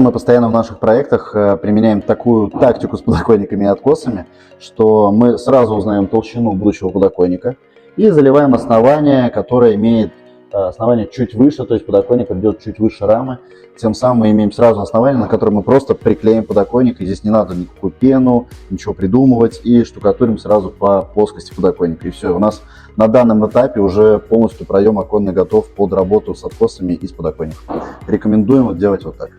Мы постоянно в наших проектах применяем такую тактику с подоконниками и откосами, что мы сразу узнаем толщину будущего подоконника и заливаем основание, которое имеет основание чуть выше, то есть подоконник идет чуть выше рамы. Тем самым мы имеем сразу основание, на которое мы просто приклеим подоконник, и здесь не надо никакую пену, ничего придумывать, и штукатурим сразу по плоскости подоконника. И все, у нас на данном этапе уже полностью проем оконный готов под работу с откосами и с подоконником. Рекомендуем делать вот так.